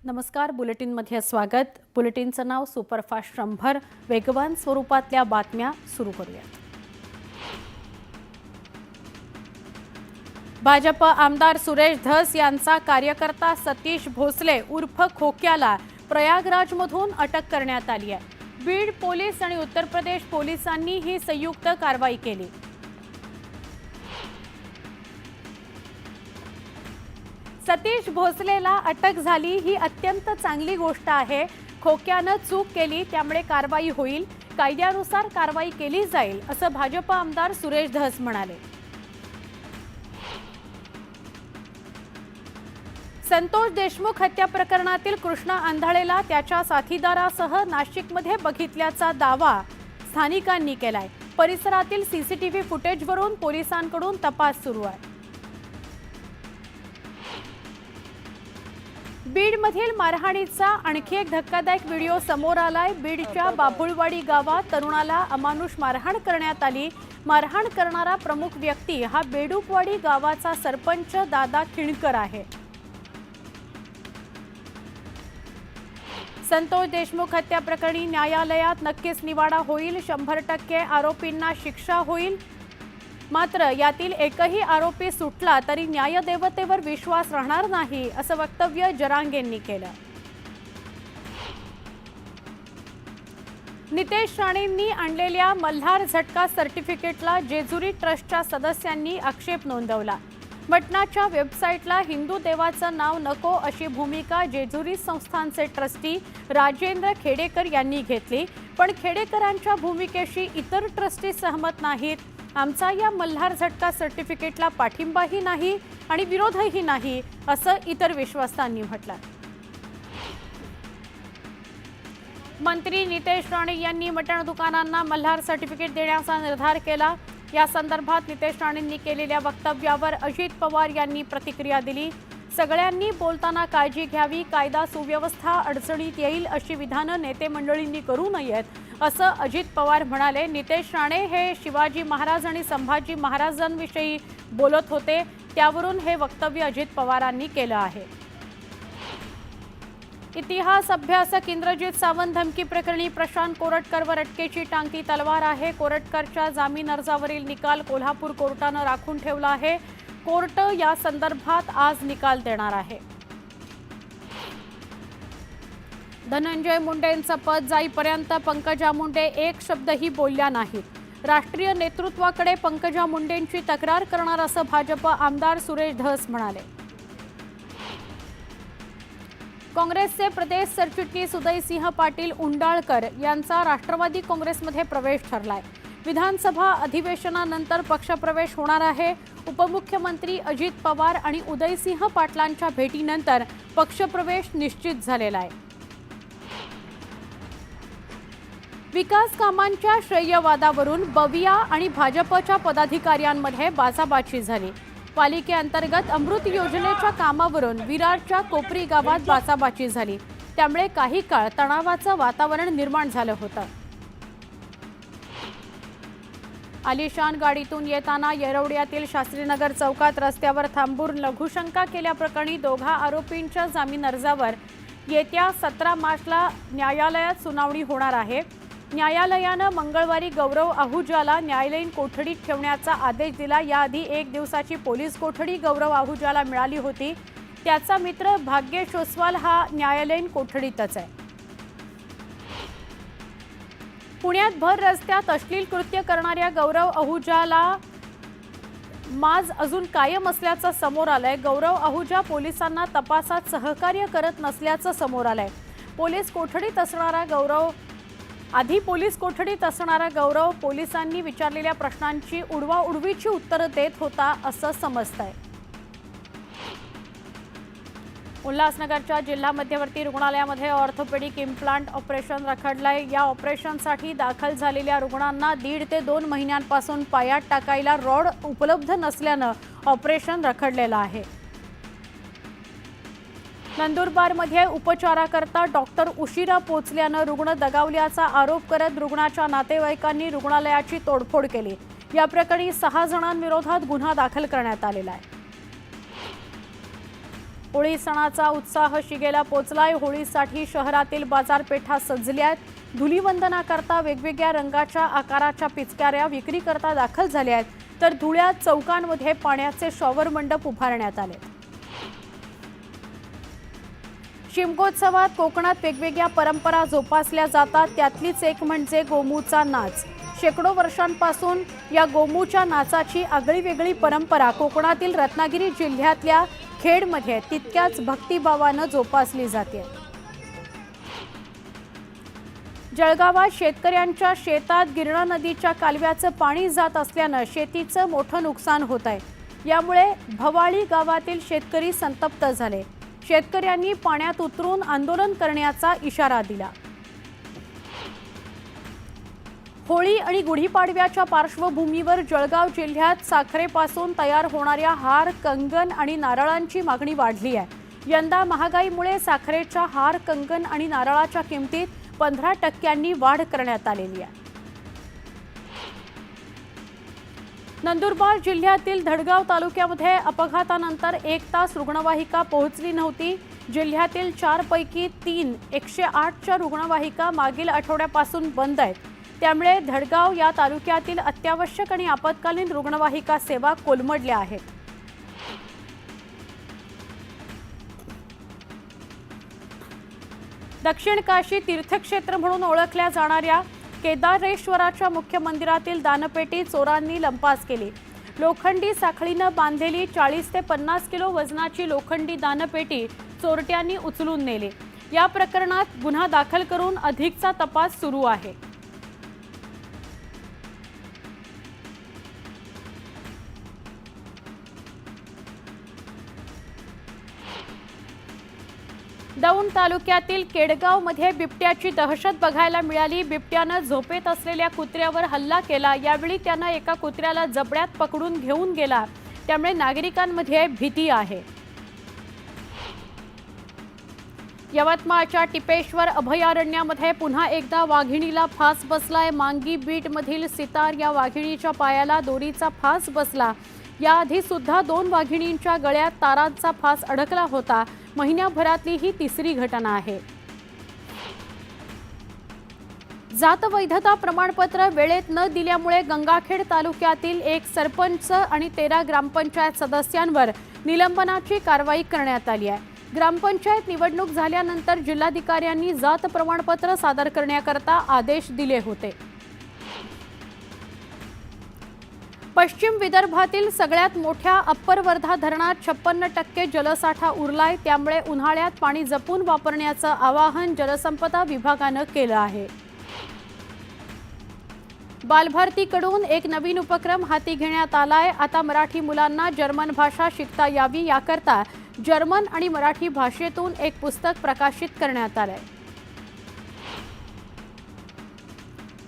नमस्कार, बुलेटिनमध्ये स्वागत। बुलेटिनचं नाव सुपरफास्ट 100 वेगवान स्वरूपातल्या बातम्या सुरू करूयात। भाजप आमदार सुरेश धस यांचा कार्यकर्ता सतीश भोसले उर्फ खोक्याला प्रयागराजमधून अटक करण्यात आली आहे। बीड पोलीस आणि उत्तर प्रदेश पोलिसांनी ही संयुक्त कारवाई केली। सतीश भोसलेला अटक झाली ही अत्यंत चांगली गोष्ट आहे। खोक्यानं चूक केली त्यामुळे कारवाई होईल, कायद्यानुसार कारवाई केली जाईल असं भाजप आमदार सुरेश धस म्हणाले। संतोष देशमुख हत्या प्रकरणातील कृष्णा आंधळेला त्याच्या साथीदारासह नाशिकमध्ये बघितल्याचा दावा स्थानिकांनी केलाय। परिसरातील सीसीटीव्ही फुटेजवरून पोलिसांकडून तपास सुरू आहे। बीडमधील मारहाणीचा आणखी एक धक्कादायक व्हिडिओ समोर आलाय। बीडच्या बाभुळवाडी गावात तरुणाला अमानुष मारहाण करण्यात आली। मारहाण करणारा प्रमुख व्यक्ती हा बेडूकवाडी गावाचा सरपंच दादा खिणकर आहे। संतोष देशमुख हत्या प्रकरणी न्यायालयात नक्कीच निवाडा होईल। 100% आरोपींना शिक्षा होईल। मात्र यातील एकही आरोपी सुटला तरी न्यायदेवतेवर विश्वास राहणार नाही असं वक्तव्य जरांगेंनी केलं। नितेश राणेंनी आणलेल्या मल्हार झटका सर्टिफिकेटला जेजुरी ट्रस्टच्या सदस्यांनी आक्षेप नोंदवला। मटनाच्या वेबसाईटला हिंदू देवाचं नाव नको अशी भूमिका जेजुरी संस्थानचे ट्रस्टी राजेंद्र खेडेकर यांनी घेतली, पण खेडेकरांच्या भूमिकेशी इतर ट्रस्टी सहमत नाहीत। आमचा या मल्हार झटका सर्टिफिकेटला पाठिंबाही नाही आणि विरोधही नाही असं इतर विश्वासांनी म्हटलं। मंत्री नितेश राणे यांनी मटण दुकानांना मल्हार सर्टिफिकेट देण्याचा निर्धार केला। या संदर्भात नितेश राणेंनी केलेल्या वक्तव्यावर अजित पवार यांनी प्रतिक्रिया दिली। सगळ्यांनी बोलताना काळजी घ्यावी, कायदा सुव्यवस्था अडचणीत येईल अशी विधानं नेते मंडळींनी करू नयेत असं अजित पवार म्हणाले। नितेश राणे हे शिवाजी महाराज आणि संभाजी महाराजांविषयी बोलत होते, त्यावरून हे वक्तव्य अजित पवारांनी केलं आहे। इतिहास अभ्यासक इंद्रजित सावंत धमकी प्रकरणी प्रशांत कोरटकरवर अटकेची टांगती तलवार आहे। कोरटकरच्या जामीन अर्जावरील निकाल कोल्हापूर कोर्टानं राखून ठेवला आहे। कोर्ट या संदर्भात आज निकाल देणार आहे। धनंजय मुंडेंचं पद जाईपर्यंत पंकजा मुंडे एक शब्दही बोलल्या नाहीत। राष्ट्रीय नेतृत्वाकडे पंकजा मुंडेंची तक्रार करणार असं भाजप आमदार सुरेश धस म्हणाले। काँग्रेसचे प्रदेश सरचिटणीस उदयसिंह पाटील उंडाळकर यांचा राष्ट्रवादी काँग्रेसमध्ये प्रवेश ठरलाय। विधानसभा अधिवेशनानंतर पक्षप्रवेश होणार आहे। उपमुख्यमंत्री अजित पवार आणि उदयसिंह पाटलांच्या भेटीनंतर पक्षप्रवेश निश्चित झालेला आहे। विकास कामांच्या श्रेयवादावरून बविया आणि भाजपच्या पदाधिकाऱ्यांमध्ये बाचाबाची झाली। पालिकेअंतर्गत अमृत योजनेच्या कामावरून विरारच्या कोपरी गावात बाचाबाची झाली, त्यामुळे काही काळ तणावाचं वातावरण निर्माण झालं होतं। आलिशान गाडीतून येताना येरवड्यातील शास्त्रीनगर चौकात रस्त्यावर थांबून लघुशंका केल्याप्रकरणी दोघा आरोपींच्या जामीन अर्जावर येत्या 17 मार्चला न्यायालयात सुनावणी होणार आहे। न्यायालयानं मंगळवारी गौरव आहुजाला न्यायालयीन कोठडीत ठेवण्याचा आदेश दिला। याआधी 1 दिवसाची पोलीस कोठडी गौरव आहुजाला मिळाली होती। त्याचा मित्र भाग्येश ओसवाल हा न्यायालयीन कोठडीतच आहे। पुण्यात भर रस्त्यात अश्लील कृत्य करणाऱ्या गौरव आहुजाला माज अजून कायम असल्याचं समोर आलंय। गौरव आहुजा पोलिसांना तपासात सहकार्य करत नसल्याचं समोर आलंय। पोलीस कोठडीत असणारा गौरव पोलिसांनी विचारलेल्या प्रश्नांची उडवाउडवीची उत्तरं देत होता असं समजतंय। उल्हासनगरच्या जिल्हा मध्यवर्ती रुग्णालयामध्ये ऑर्थोपेडिक इम्प्लांट ऑपरेशन रखडलंय। या ऑपरेशनसाठी दाखल झालेल्या रुग्णांना 1.5 ते 2 महिन्यांपासून पायात टाकायला रॉड उपलब्ध नसल्यानं ऑपरेशन रखडलेलं आहे। नंदुरबारमध्ये उपचाराकरता डॉक्टर उशिरा पोहोचल्यानं रुग्ण दगावल्याचा आरोप करत रुग्णाच्या नातेवाईकांनी रुग्णालयाची तोडफोड केली। या प्रकरणी 6 जणांविरोधात गुन्हा दाखल करण्यात आलेला आहे। होळी सणाचा उत्साह शिगेला पोचलाय। होळीसाठी शहरातील बाजारपेठा सजल्या आहेत। धुलीवंदना करता वेगवेगळ्या रंगाच्या आकाराच्या पिचकाऱ्या विक्री करता दाखल झाल्या आहेत, तर धुळ्यात चौकांमध्ये पाण्याचे शॉवर मंडप उभारण्यात आले। शिमगोत्सवात कोकणात वेगवेगळ्या परंपरा जोपासल्या जातात, त्यातलीच एक म्हणजे गोमूचा नाच। शेकडो वर्षांपासून या गोमूच्या नाचाची आगळीवेगळी परंपरा कोकणातील रत्नागिरी जिल्ह्यातल्या खेडमध्ये तितक्याच भक्तिभावानं जोपासली जाते। जळगावात शेतकऱ्यांच्या शेतात गिरणा नदीच्या कालव्याचं पाणी जात असल्यानं शेतीचं मोठं नुकसान होत आहे। यामुळे भवाळी गावातील शेतकरी संतप्त झाले। शेतकऱ्यांनी पाण्यात उतरून आंदोलन करण्याचा इशारा दिला। होळी आणि गुढीपाडव्याच्या पार्श्वभूमीवर जळगाव जिल्ह्यात साखरेपासून तयार होणाऱ्या हार, कंगन आणि नारळांची मागणी वाढली आहे। यंदा महागाईमुळे साखरेच्या हार, कंगन आणि नारळाच्या किमतीत 15% वाढ करण्यात आलेली आहे। नंदुरबार जिल्ह्यातील धडगाव तालुक्यामध्ये अपघातानंतर 1 तास रुग्णवाहिका पोहोचली नव्हती। जिल्ह्यातील 4 पैकी 3 108च्या रुग्णवाहिका मागील आठवड्यापासून बंद आहेत। त्यामुळे धडगाव या तालुक्यातील अत्यावश्यक आणि आपत्कालीन रुग्णवाहिका सेवा कोलमडल्या आहेत। दक्षिण काशी तीर्थक्षेत्र म्हणून ओळखल्या जाणाऱ्या केदारेश्वराच्या मुख्य मंदिरातील दानपेटी चोरांनी लंपास केली। लोखंडी साखळीनं बांधलेली 40 ते 50 किलो वजनाची लोखंडी दानपेटी चोरट्यांनी उचलून नेली। या प्रकरणात गुन्हा दाखल करून अधिकचा तपास सुरू आहे। दौंड तालुक्यातील केडगावमध्ये बिबट्याची दहशत बघायला मिळाली। बिबट्यानं झोपेत असलेल्या कुत्र्यावर हल्ला केला। यावेळी त्यानं एका कुत्र्याला जबड्यात पकडून घेऊन गेला, त्यामुळे नागरिकांमध्ये भीती आहे। यवतमाळच्या टिपेश्वर अभयारण्यामध्ये पुन्हा एकदा वाघिणीला फास बसलाय। मांगी बीटमधील सितार या वाघिणीच्या पायाला दोरीचा फास बसला। याआधी सुद्धा 2 वाघिणींच्या गळ्यात तारांचा फास अडकला होता। महिन्याभरातली ही तिसरी घटना आहे। जात वैधता प्रमाणपत्र वेळेत न दिल्यामुळे गंगाखेड तालुक्यातील 1 सरपंच आणि 13 ग्रामपंचायत सदस्यांवर निलंबनाची कारवाई करण्यात आली आहे। ग्रामपंचायत निवडणूक झाल्यानंतर जिल्हाधिकाऱ्यांनी जात प्रमाणपत्र सादर करण्याकरता आदेश दिले होते। पश्चिम विदर्भातील सगळ्यात मोठ्या अप्पर वर्धा धरणात 56% जलसाठा उरलाय। त्यामुळे उन्हाळ्यात पाणी जपून वापरण्याचं आवाहन जलसंपदा विभागानं केलं आहे। बालभारतीकडून एक नवीन उपक्रम हाती घेण्यात आलाय। आता मराठी मुलांना जर्मन भाषा शिकता यावी याकरता जर्मन आणि मराठी भाषेतून एक पुस्तक प्रकाशित करण्यात आलंय।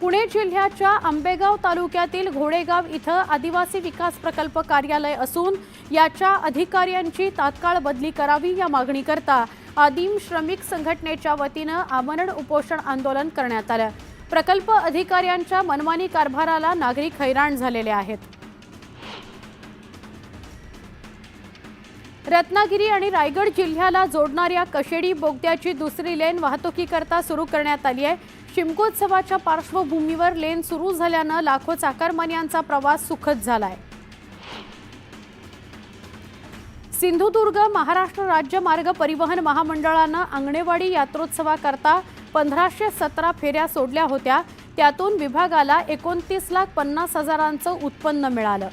पुणे जिल्ह्याच्या आंबेगाव तालुक्यातील घोडेगाव इथं आदिवासी विकास प्रकल्प कार्यालय असून याच्या अधिकाऱ्यांची तात्काळ बदली करावी या मागणीकरता आदिम श्रमिक संघटनेच्या वतीनं आमरण उपोषण आंदोलन करण्यात आलं। प्रकल्प अधिकाऱ्यांच्या मनमानी कारभाराला नागरिक हैराण झालेले आहेत। रत्नागिरी आणि रायगड जिल्ह्याला जोडणाऱ्या कशेडी बोगद्याची दुसरी लेन वाहतुकीकरता सुरू करण्यात आली आहे। शिमगोत्सवाच्या पार्श्वभूमीवर लेन सुरू झाल्यानं लाखो चाकरमान्यांचा प्रवास सुखद झालाय। सिंधुदुर्ग महाराष्ट्र राज्य मार्ग परिवहन महामंडळानं अंगणेवाडी यात्रोत्सवाकरता 1517 फेऱ्या सोडल्या होत्या। त्यातून विभागाला 29,50,000चं उत्पन्न मिळालं।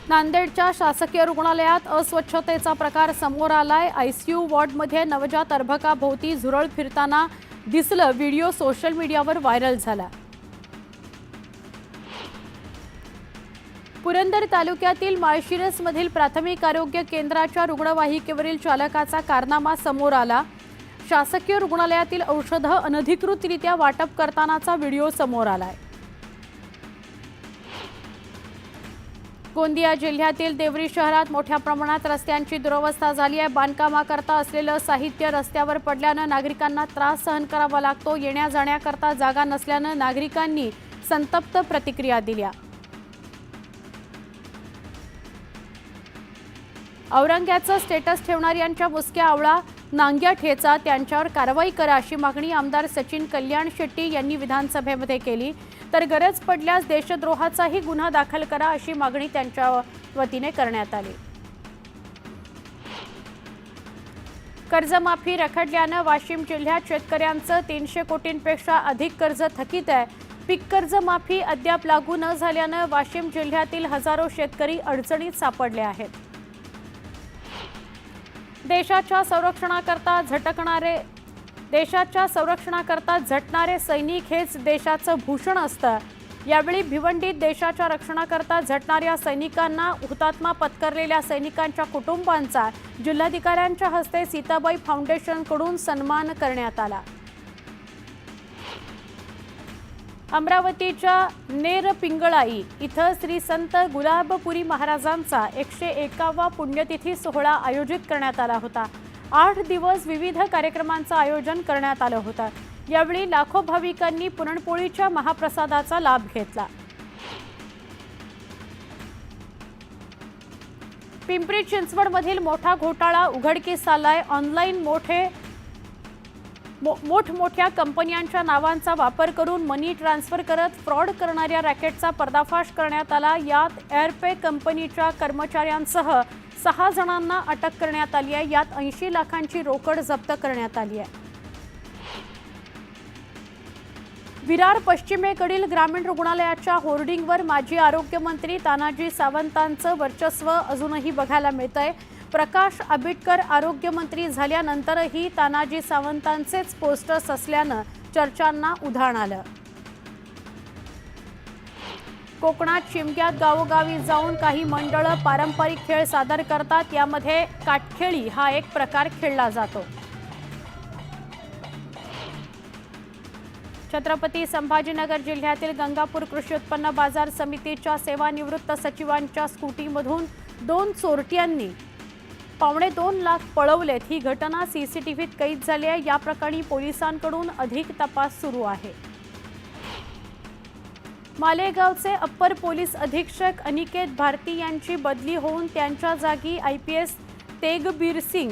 नांदेडच्या शासकीय रुग्णालयात अस्वच्छतेचा प्रकार समोर आलाय। आयसीयू वॉर्डमध्ये नवजात अर्भकाभोवती झुरळ फिरताना दिसलं। व्हिडिओ सोशल मीडियावर व्हायरल झाला। पुरंदर तालुक्यातील माळशिरसमधील प्राथमिक आरोग्य केंद्राच्या रुग्णवाहिकेवरील चालकाचा कारनामा समोर आला। शासकीय रुग्णालयातील औषधं अनधिकृतरित्या वाटप करतानाचा व्हिडिओ समोर आलाय। गोंदिया जिल्ह्यातील देवरी शहरात मोठ्या प्रमाणात रस्त्यांची दुरवस्था झाली आहे। बांधकामाकरता असलेलं साहित्य रस्त्यावर पडल्यानं नागरिकांना त्रास सहन करावा लागतो। येण्या जाण्याकरता जागा नसल्यानं नागरिकांनी संतप्त प्रतिक्रिया दिल्या। औरंग्याचं स्टेटस ठेवणाऱ्यांच्या मुसक्या आवळा, नांग्या ठेचा, त्यांच्यावर कारवाई करा अशी मागणी आमदार सचिन कल्याण शेट्टी यांनी विधानसभेमध्ये केली। तर गरज पडल्यास देशद्रोहाचाही गुन्हा दाखल करा अशी मागणी त्यांच्या वतीने करण्यात आली। कर्जमाफी रखडल्यानं वाशिम जिल्ह्यात शेतकऱ्यांचं 300 कोटींपेक्षा अधिक कर्ज थकीत आहे। पीक कर्जमाफी अद्याप लागू न झाल्यानं वाशिम जिल्ह्यातील हजारो शेतकरी अडचणीत सापडले आहेत। देशाच्या संरक्षणाकरता झटणारे सैनिक हेच देशाचं भूषण असतं। यावेळी भिवंडीत देशाच्या रक्षणाकरता झटणाऱ्या सैनिकांना, हुतात्मा पत्करलेल्या सैनिकांच्या कुटुंबांचा जिल्हाधिकाऱ्यांच्या हस्ते सीताबाई फाउंडेशनकडून सन्मान करण्यात आला। अमरावतीच्या नेरपिंगळाई इथं श्री संत गुलाबपुरी महाराजांचा 101वा पुण्यतिथी सोहळा आयोजित करण्यात आला होता। 8 दिवस विविध कार्यक्रमांचं आयोजन करण्यात आलं होतं। यावेळी लाखो भाविकांनी पुरणपोळीच्या महाप्रसादाचा लाभ घेतला। पिंपरी चिंचवडमधील मोठा घोटाळा उघडकीस आलाय। ऑनलाईन मोठमोठ्या कंपन्यांच्या नावांचा वापर करून मनी ट्रान्सफर करत फ्रॉड करणाऱ्या रॅकेटचा पर्दाफाश करण्यात आला। यात एअरपे कंपनीच्या कर्मचाऱ्यांसह 6 जणांना अटक करण्यात आली आहे। यात 80 लाखांची रोकड जप्त करण्यात आली आहे। विरार पश्चिमेकडील ग्रामीण रुग्णालयाच्या होर्डिंगवर माजी आरोग्यमंत्री तानाजी सावंतांचं वर्चस्व अजूनही बघायला मिळतंय। प्रकाश आंबेडकर आरोग्यमंत्री झाल्यानंतरही तानाजी सावंतांचेच पोस्टर्स असल्यानं चर्चांना उधाण आलं। कोकणात शिमग्यात गावोगावी जाऊन काही मंडळं पारंपरिक खेळ सादर करतात। यामध्ये काटखेळी हा एक प्रकार खेळला जातो। छत्रपती संभाजीनगर जिल्ह्यातील गंगापूर कृषी उत्पन्न बाजार समितीच्या सेवानिवृत्त सचिवांच्या स्कूटीमधून 2 चोरट्यांनी 2.25 लाख पळवलेत। ही घटना सीसीटीव्हीत कैद झाली आहे। या प्रकरणी पोलिसांकडून अधिक तपास सुरू आहे। मालेगावचे अप्पर पोलीस अधीक्षक अनिकेत भारती यांची बदली होऊन त्यांच्या जागी IPS तेगबीर सिंग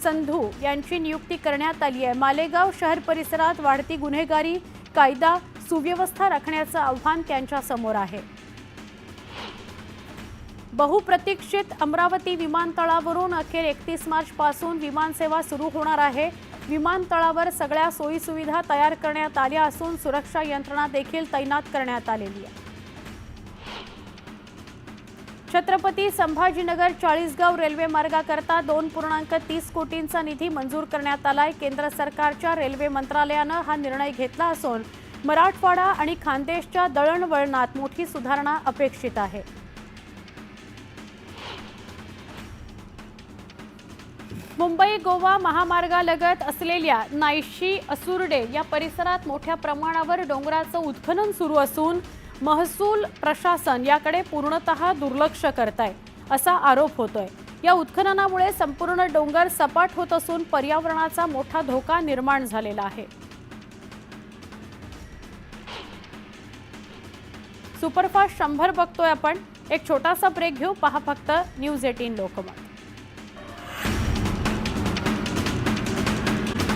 संधू यांची नियुक्ती करण्यात आली आहे। मालेगाव शहर परिसरात वाढती गुन्हेगारी, कायदा सुव्यवस्था राखण्याचं आव्हान त्यांच्या समोर आहे। बहुप्रतीक्षित अमरावती विमानतळावरून अखेर 31 मार्च पासून विमानसेवा सुरू होणार आहे। विमानतळावर सगळ्या सोयी सुविधा तयार करण्यात आल्या असून सुरक्षा यंत्रणा देखील तैनात करण्यात आलेली आहे। छत्रपती संभाजीनगर चाळीसगाव रेल्वे मार्गाकरता 2.30 कोटींचा निधी मंजूर करण्यात आलाय। केंद्र सरकारच्या रेल्वे मंत्रालयानं हा निर्णय घेतला असून मराठवाडा आणि खानदेशच्या दळणवळणात मोठी सुधारणा अपेक्षित आहे। मुंबई गोवा महामार्गालगत असलेल्या नायशी असुर्डे या परिसरात मोठ्या प्रमाणावर डोंगराचं उत्खनन सुरू असून महसूल प्रशासन याकडे पूर्णतः दुर्लक्ष करतंय असा आरोप होतोय। या उत्खननामुळे संपूर्ण डोंगर सपाट होत असून पर्यावरणाचा मोठा धोका निर्माण झालेला आहे। सुपरफास्ट 100 बघतोय आपण। एक छोटासा ब्रेक घेऊ। पहा फक्त न्यूज 18 लोकमत।